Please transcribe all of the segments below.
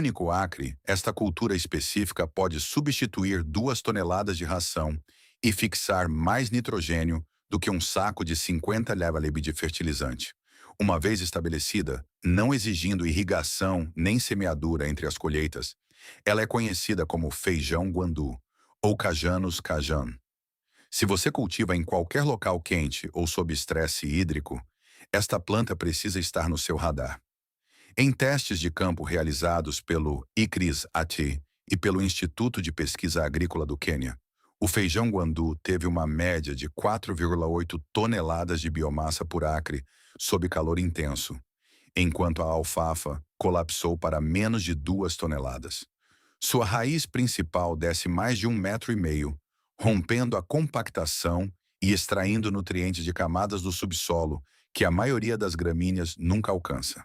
único acre, esta cultura específica pode substituir 2 toneladas de ração e fixar mais nitrogênio do que um saco de 50 leva-lib de fertilizante. Uma vez estabelecida, não exigindo irrigação nem semeadura entre as colheitas, ela é conhecida como feijão guandu, ou cajanus cajan. Se você cultiva em qualquer local quente ou sob estresse hídrico, esta planta precisa estar no seu radar. Em testes de campo realizados pelo ICRIS-AT e pelo Instituto de Pesquisa Agrícola do Quênia, o feijão guandu teve uma média de 4,8 toneladas de biomassa por acre sob calor intenso, enquanto a alfafa colapsou para menos de 2 toneladas. Sua raiz principal desce mais de 1,5 metros, rompendo a compactação e extraindo nutrientes de camadas do subsolo que a maioria das gramíneas nunca alcança.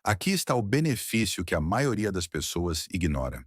Aqui está o benefício que a maioria das pessoas ignora.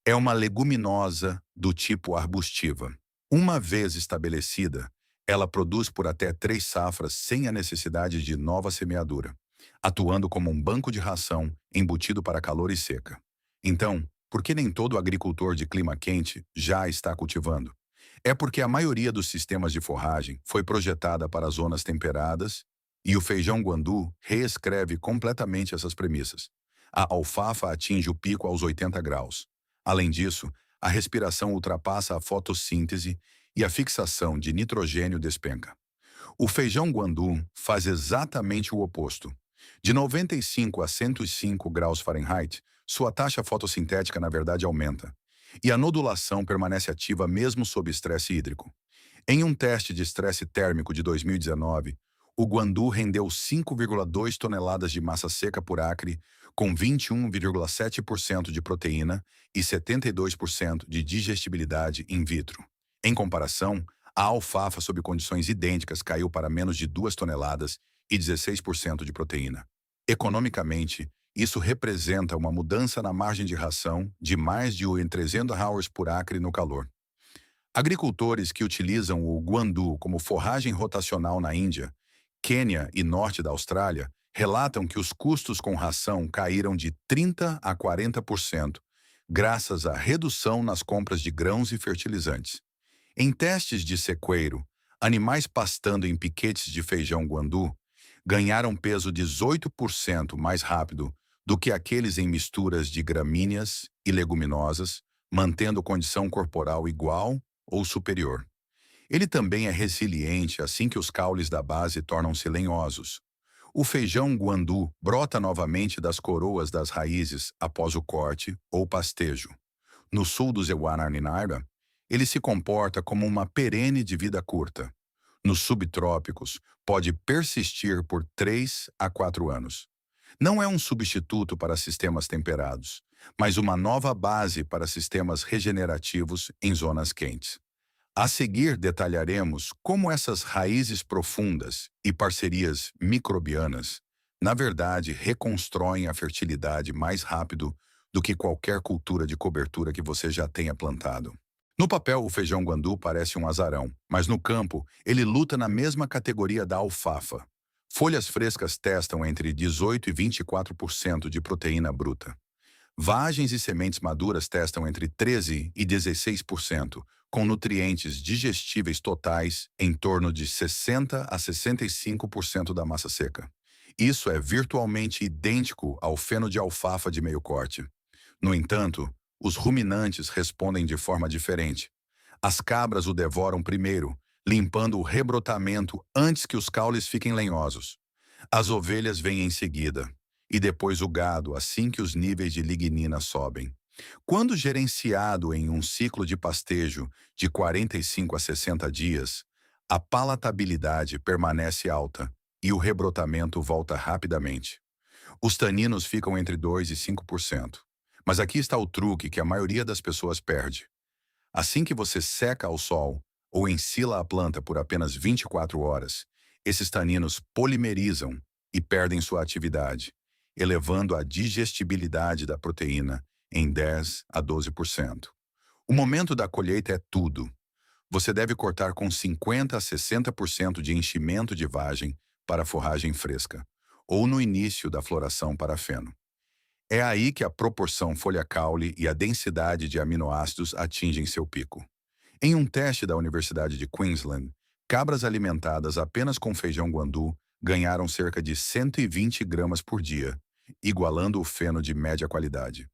É uma leguminosa do tipo arbustiva. Uma vez estabelecida, ela produz por até 3 safras sem a necessidade de nova semeadura, atuando como um banco de ração embutido para calor e seca. Então, por que nem todo agricultor de clima quente já está cultivando? É porque a maioria dos sistemas de forragem foi projetada para zonas temperadas e o feijão guandu reescreve completamente essas premissas. A alfafa atinge o pico aos 80 graus. Além disso, a respiração ultrapassa a fotossíntese e a fixação de nitrogênio despenca. O feijão guandu faz exatamente o oposto. De 95 a 105 graus Fahrenheit, sua taxa fotossintética na verdade aumenta, e a nodulação permanece ativa mesmo sob estresse hídrico. Em um teste de estresse térmico de 2019, o guandu rendeu 5,2 toneladas de massa seca por acre, com 21,7% de proteína e 72% de digestibilidade in vitro. Em comparação, a alfafa sob condições idênticas caiu para menos de 2 toneladas e 16% de proteína. Economicamente, isso representa uma mudança na margem de ração de mais de 300 hours por acre no calor. Agricultores que utilizam o guandu como forragem rotacional na Índia, Quênia e norte da Austrália relatam que os custos com ração caíram de 30% a 40%, graças à redução nas compras de grãos e fertilizantes. Em testes de sequeiro, animais pastando em piquetes de feijão guandu ganharam peso 18% mais rápido do que aqueles em misturas de gramíneas e leguminosas, mantendo condição corporal igual ou superior. Ele também é resiliente assim que os caules da base tornam-se lenhosos. O feijão guandu brota novamente das coroas das raízes após o corte ou pastejo. No sul do Zewana-Ninara, ele se comporta como uma perene de vida curta. Nos subtrópicos, pode persistir por 3 a 4 anos. Não é um substituto para sistemas temperados, mas uma nova base para sistemas regenerativos em zonas quentes. A seguir, detalharemos como essas raízes profundas e parcerias microbianas, na verdade, reconstroem a fertilidade mais rápido do que qualquer cultura de cobertura que você já tenha plantado. No papel, o feijão guandu parece um azarão, mas no campo, ele luta na mesma categoria da alfafa. Folhas frescas testam entre 18% e 24% de proteína bruta. Vagens e sementes maduras testam entre 13% e 16%, com nutrientes digestíveis totais em torno de 60% a 65% da massa seca. Isso é virtualmente idêntico ao feno de alfafa de meio corte. No entanto, os ruminantes respondem de forma diferente. As cabras o devoram primeiro, limpando o rebrotamento antes que os caules fiquem lenhosos. As ovelhas vêm em seguida, e depois o gado assim que os níveis de lignina sobem. Quando gerenciado em um ciclo de pastejo de 45 a 60 dias, a palatabilidade permanece alta e o rebrotamento volta rapidamente. Os taninos ficam entre 2% e 5%. Mas aqui está o truque que a maioria das pessoas perde. Assim que você seca ao sol ou ensila a planta por apenas 24 horas, esses taninos polimerizam e perdem sua atividade, elevando a digestibilidade da proteína em 10 a 12%. O momento da colheita é tudo. Você deve cortar com 50 a 60% de enchimento de vagem para forragem fresca, ou no início da floração para feno. É aí que a proporção folha-caule e a densidade de aminoácidos atingem seu pico. Em um teste da Universidade de Queensland, cabras alimentadas apenas com feijão guandu ganharam cerca de 120 gramas por dia, igualando o feno de média qualidade.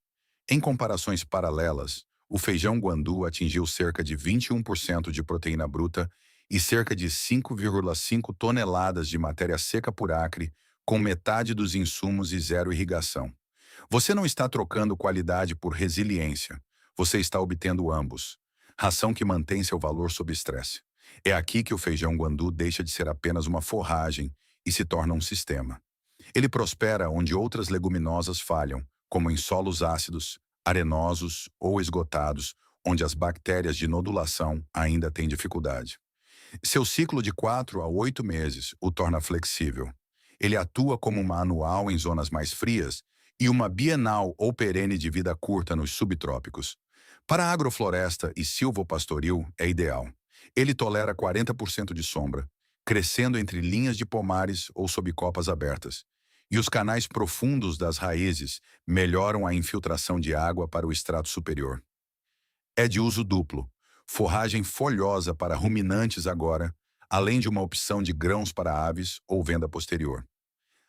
Em comparações paralelas, o feijão guandu atingiu cerca de 21% de proteína bruta e cerca de 5,5 toneladas de matéria seca por acre, com metade dos insumos e zero irrigação. Você não está trocando qualidade por resiliência, você está obtendo ambos. Ração que mantém seu valor sob estresse. É aqui que o feijão guandu deixa de ser apenas uma forragem e se torna um sistema. Ele prospera onde outras leguminosas falham, como em solos ácidos, arenosos ou esgotados, onde as bactérias de nodulação ainda têm dificuldade. Seu ciclo de 4 a 8 meses o torna flexível. Ele atua como uma anual em zonas mais frias e uma bienal ou perene de vida curta nos subtrópicos. Para a agrofloresta e silvopastoril é ideal. Ele tolera 40% de sombra, crescendo entre linhas de pomares ou sob copas abertas. E os canais profundos das raízes melhoram a infiltração de água para o estrato superior. É de uso duplo. Forragem folhosa para ruminantes agora, além de uma opção de grãos para aves ou venda posterior.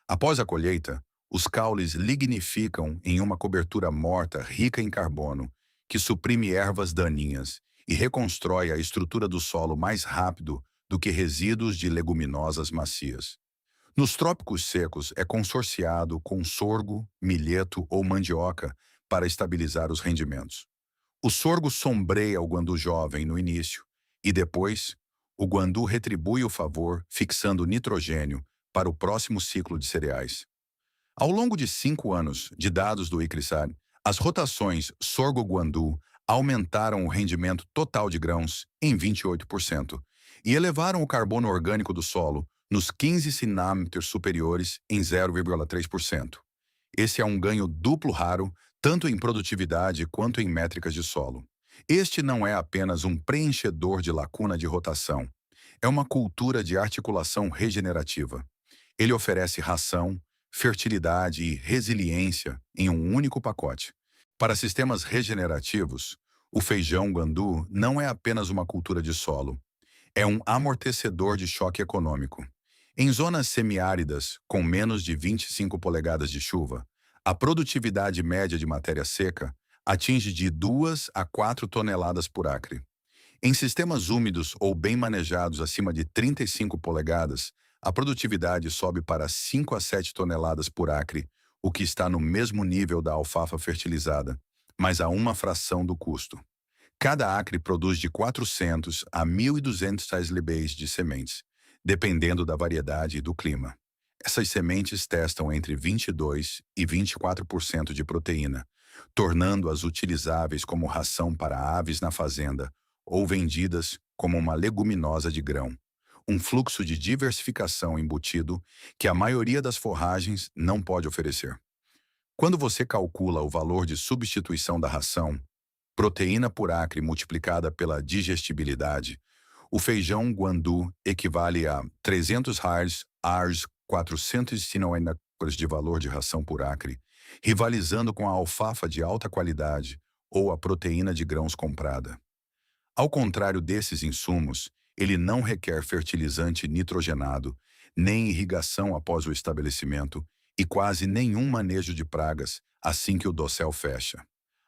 Após a colheita, os caules lignificam em uma cobertura morta rica em carbono, que suprime ervas daninhas e reconstrói a estrutura do solo mais rápido do que resíduos de leguminosas macias. Nos trópicos secos é consorciado com sorgo, milheto ou mandioca para estabilizar os rendimentos. O sorgo sombreia o guandu jovem no início e depois o guandu retribui o favor fixando nitrogênio para o próximo ciclo de cereais. Ao longo de 5 anos de dados do ICRISAR, as rotações sorgo-guandu aumentaram o rendimento total de grãos em 28% e elevaram o carbono orgânico do solo nos 15 sinâmetros superiores em 0,3%. Esse é um ganho duplo raro, tanto em produtividade quanto em métricas de solo. Este não é apenas um preenchedor de lacuna de rotação, é uma cultura de articulação regenerativa. Ele oferece ração, fertilidade e resiliência em um único pacote. Para sistemas regenerativos, o feijão guandu não é apenas uma cultura de solo, é um amortecedor de choque econômico. Em zonas semiáridas, com menos de 25 polegadas de chuva, a produtividade média de matéria seca atinge de 2 a 4 toneladas por acre. Em sistemas úmidos ou bem manejados acima de 35 polegadas, a produtividade sobe para 5 a 7 toneladas por acre, o que está no mesmo nível da alfafa fertilizada, mas a uma fração do custo. Cada acre produz de 400 a 1.200 tais-libês de sementes, dependendo da variedade e do clima. Essas sementes testam entre 22 e 24% de proteína, tornando-as utilizáveis como ração para aves na fazenda ou vendidas como uma leguminosa de grão. Um fluxo de diversificação embutido que a maioria das forragens não pode oferecer. Quando você calcula o valor de substituição da ração, proteína por acre multiplicada pela digestibilidade, o feijão guandu equivale a 300 Rs 450 de valor de ração por acre, rivalizando com a alfafa de alta qualidade ou a proteína de grãos comprada. Ao contrário desses insumos, ele não requer fertilizante nitrogenado, nem irrigação após o estabelecimento e quase nenhum manejo de pragas assim que o dossel fecha.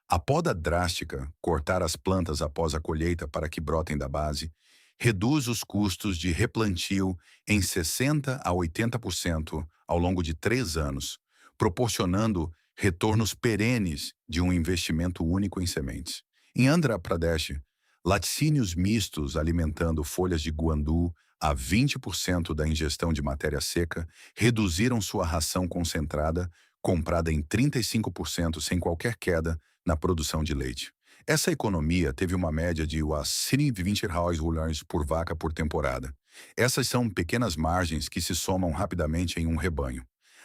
A poda drástica, cortar as plantas após a colheita para que brotem da base, reduz os custos de replantio em 60 a 80% ao longo de 3 anos, proporcionando retornos perenes de um investimento único em sementes. Em Andhra Pradesh, laticínios mistos alimentando folhas de guandu a 20% da ingestão de matéria seca reduziram sua ração concentrada, comprada em 35% sem qualquer queda na produção de leite. Essa economia teve uma média de R$ 20 por vaca por temporada. Essas são pequenas margens que se somam rapidamente em um rebanho.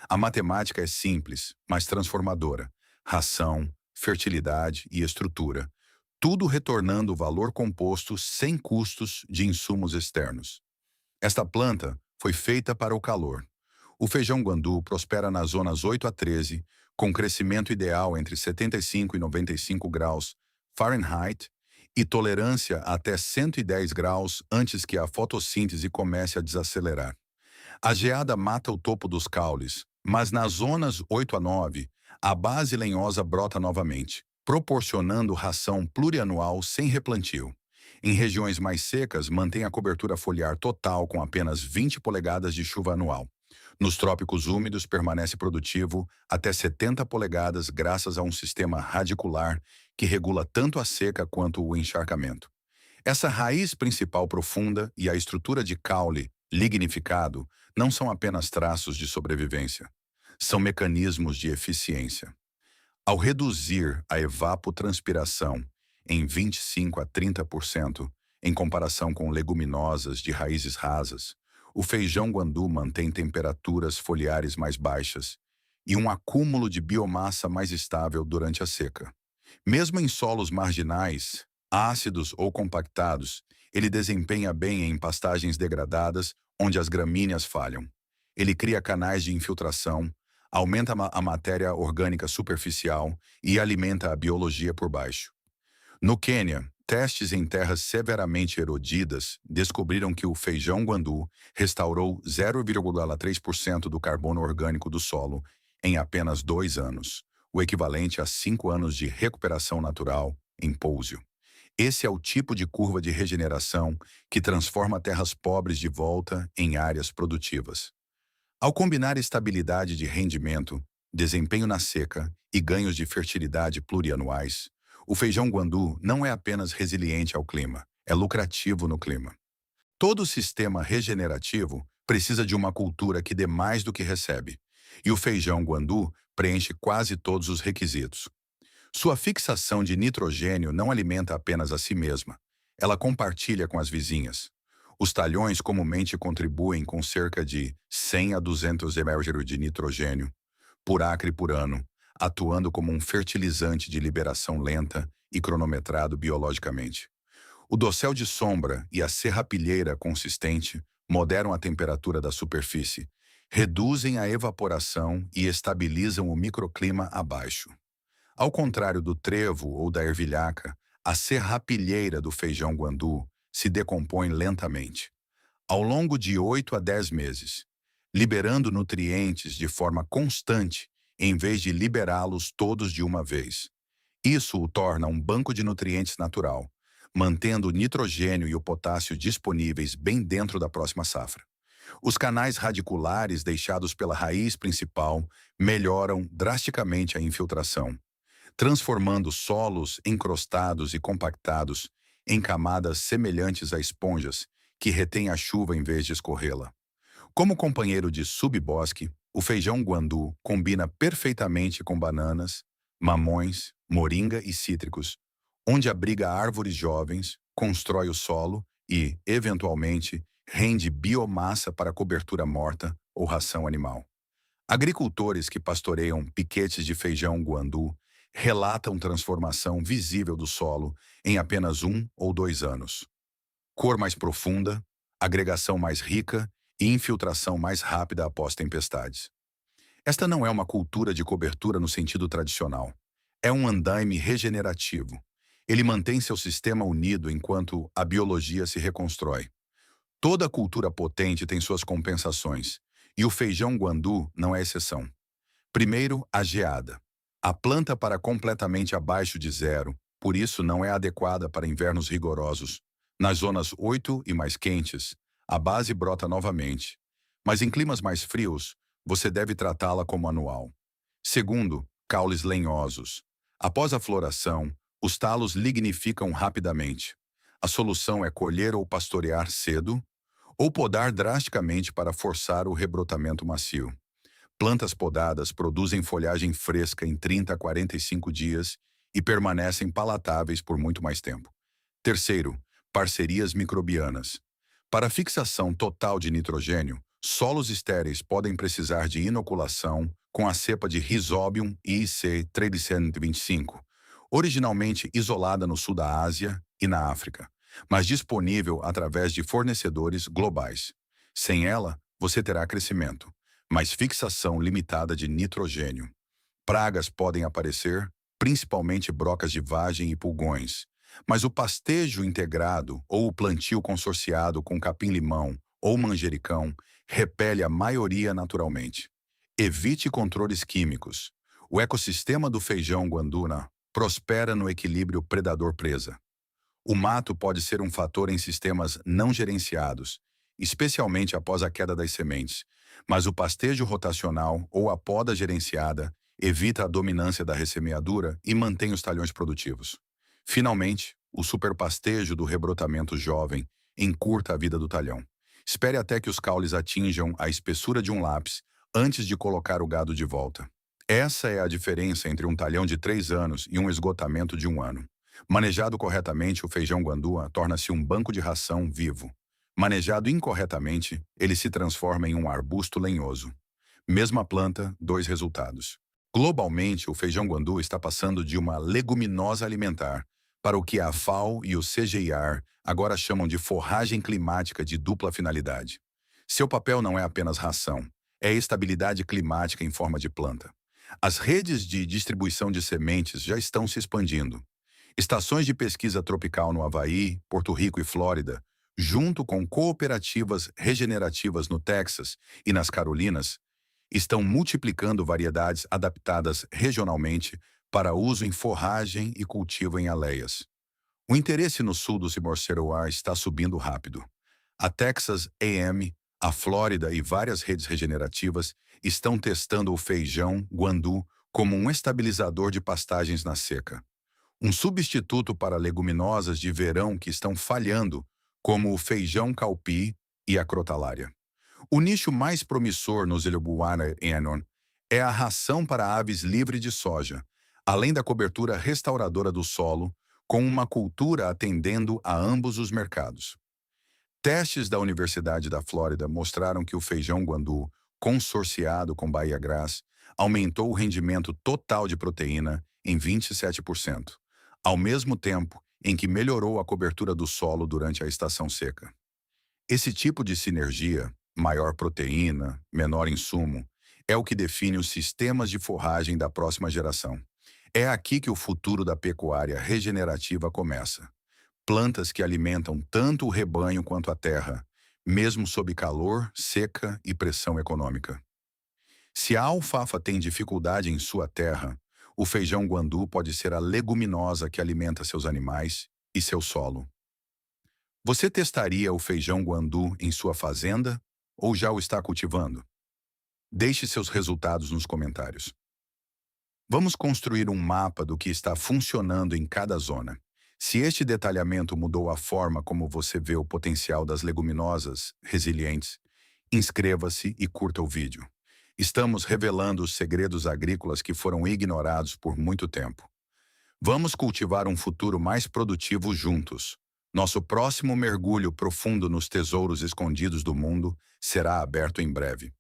A matemática é simples, mas transformadora. Ração, fertilidade e estrutura. Tudo retornando valor composto sem custos de insumos externos. Esta planta foi feita para o calor. O feijão guandu prospera nas zonas 8 a 13, com crescimento ideal entre 75 e 95 graus Fahrenheit e tolerância até 110 graus antes que a fotossíntese comece a desacelerar. A geada mata o topo dos caules, mas nas zonas 8 a 9, a base lenhosa brota novamente, proporcionando ração plurianual sem replantio. Em regiões mais secas, mantém a cobertura foliar total com apenas 20 polegadas de chuva anual. Nos trópicos úmidos, permanece produtivo até 70 polegadas graças a um sistema radicular que regula tanto a seca quanto o encharcamento. Essa raiz principal profunda e a estrutura de caule lignificado não são apenas traços de sobrevivência, são mecanismos de eficiência. Ao reduzir a evapotranspiração em 25 a 30%, em comparação com leguminosas de raízes rasas, o feijão guandu mantém temperaturas foliares mais baixas e um acúmulo de biomassa mais estável durante a seca. Mesmo em solos marginais, ácidos ou compactados, ele desempenha bem em pastagens degradadas onde as gramíneas falham. Ele cria canais de infiltração, aumenta a matéria orgânica superficial e alimenta a biologia por baixo. No Quênia, testes em terras severamente erodidas descobriram que o feijão guandu restaurou 0,3% do carbono orgânico do solo em apenas 2 anos, o equivalente a 5 anos de recuperação natural em Pousio. Esse é o tipo de curva de regeneração que transforma terras pobres de volta em áreas produtivas. Ao combinar estabilidade de rendimento, desempenho na seca e ganhos de fertilidade plurianuais, o feijão guandu não é apenas resiliente ao clima, é lucrativo no clima. Todo sistema regenerativo precisa de uma cultura que dê mais do que recebe, e o feijão guandu preenche quase todos os requisitos. Sua fixação de nitrogênio não alimenta apenas a si mesma, ela compartilha com as vizinhas. Os talhões comumente contribuem com cerca de 100 a 200 ml de nitrogênio por acre por ano, atuando como um fertilizante de liberação lenta e cronometrado biologicamente. O dossel de sombra e a serrapilheira consistente moderam a temperatura da superfície, reduzem a evaporação e estabilizam o microclima abaixo. Ao contrário do trevo ou da ervilhaca, a serrapilheira do feijão guandu se decompõe lentamente, ao longo de 8 a 10 meses, liberando nutrientes de forma constante em vez de liberá-los todos de uma vez. Isso o torna um banco de nutrientes natural, mantendo o nitrogênio e o potássio disponíveis bem dentro da próxima safra. Os canais radiculares deixados pela raiz principal melhoram drasticamente a infiltração, transformando solos encrostados e compactados em camadas semelhantes a esponjas que retêm a chuva em vez de escorrê-la. Como companheiro de subbosque, o feijão guandu combina perfeitamente com bananas, mamões, moringa e cítricos, onde abriga árvores jovens, constrói o solo e, eventualmente, rende biomassa para cobertura morta ou ração animal. Agricultores que pastoreiam piquetes de feijão guandu relatam transformação visível do solo em apenas 1 ou 2 anos. Cor mais profunda, agregação mais rica e infiltração mais rápida após tempestades. Esta não é uma cultura de cobertura no sentido tradicional. É um andaime regenerativo. Ele mantém seu sistema unido enquanto a biologia se reconstrói. Toda cultura potente tem suas compensações, e o feijão guandu não é exceção. Primeiro, a geada. A planta para completamente abaixo de zero, por isso não é adequada para invernos rigorosos. Nas zonas 8 e mais quentes, a base brota novamente, mas em climas mais frios, você deve tratá-la como anual. Segundo, caules lenhosos. Após a floração, os talos lignificam rapidamente. A solução é colher ou pastorear cedo, ou podar drasticamente para forçar o rebrotamento macio. Plantas podadas produzem folhagem fresca em 30 a 45 dias e permanecem palatáveis por muito mais tempo. Terceiro, parcerias microbianas. Para a fixação total de nitrogênio, solos estéreis podem precisar de inoculação com a cepa de Rhizobium IC 325, originalmente isolada no sul da Ásia e na África, mas disponível através de fornecedores globais. Sem ela, você terá crescimento, mas fixação limitada de nitrogênio. Pragas podem aparecer, principalmente brocas de vagem e pulgões, mas o pastejo integrado ou o plantio consorciado com capim-limão ou manjericão repele a maioria naturalmente. Evite controles químicos. O ecossistema do feijão guanduna prospera no equilíbrio predador-presa. O mato pode ser um fator em sistemas não gerenciados, especialmente após a queda das sementes, mas o pastejo rotacional ou a poda gerenciada evita a dominância da ressemeadura e mantém os talhões produtivos. Finalmente, o superpastejo do rebrotamento jovem encurta a vida do talhão. Espere até que os caules atinjam a espessura de um lápis antes de colocar o gado de volta. Essa é a diferença entre um talhão de 3 anos e um esgotamento de 1 ano. Manejado corretamente, o feijão guandua torna-se um banco de ração vivo. Manejado incorretamente, ele se transforma em um arbusto lenhoso. Mesma planta, dois resultados. Globalmente, o feijão guandu está passando de uma leguminosa alimentar para o que a FAO e o CGIAR agora chamam de forragem climática de dupla finalidade. Seu papel não é apenas ração, é estabilidade climática em forma de planta. As redes de distribuição de sementes já estão se expandindo. Estações de pesquisa tropical no Havaí, Porto Rico e Flórida, junto com cooperativas regenerativas no Texas e nas Carolinas, estão multiplicando variedades adaptadas regionalmente para uso em forragem e cultivo em aleias. O interesse no sul do Cibor-Ceroá está subindo rápido. A Texas A&M, a Flórida e várias redes regenerativas estão testando o feijão guandu como um estabilizador de pastagens na seca. Um substituto para leguminosas de verão que estão falhando, como o feijão calpi e a crotalária. O nicho mais promissor nos Ilobuana Enon é a ração para aves livre de soja, além da cobertura restauradora do solo, com uma cultura atendendo a ambos os mercados. Testes da Universidade da Flórida mostraram que o feijão guandu, consorciado com Bahia Grass, aumentou o rendimento total de proteína em 27%, ao mesmo tempo em que melhorou a cobertura do solo durante a estação seca. Esse tipo de sinergia, maior proteína, menor insumo, é o que define os sistemas de forragem da próxima geração. É aqui que o futuro da pecuária regenerativa começa. Plantas que alimentam tanto o rebanho quanto a terra, mesmo sob calor, seca e pressão econômica. Se a alfafa tem dificuldade em sua terra, o feijão guandu pode ser a leguminosa que alimenta seus animais e seu solo. Você testaria o feijão guandu em sua fazenda ou já o está cultivando? Deixe seus resultados nos comentários. Vamos construir um mapa do que está funcionando em cada zona. Se este detalhamento mudou a forma como você vê o potencial das leguminosas resilientes, inscreva-se e curta o vídeo. Estamos revelando os segredos agrícolas que foram ignorados por muito tempo. Vamos cultivar um futuro mais produtivo juntos. Nosso próximo mergulho profundo nos tesouros escondidos do mundo será aberto em breve.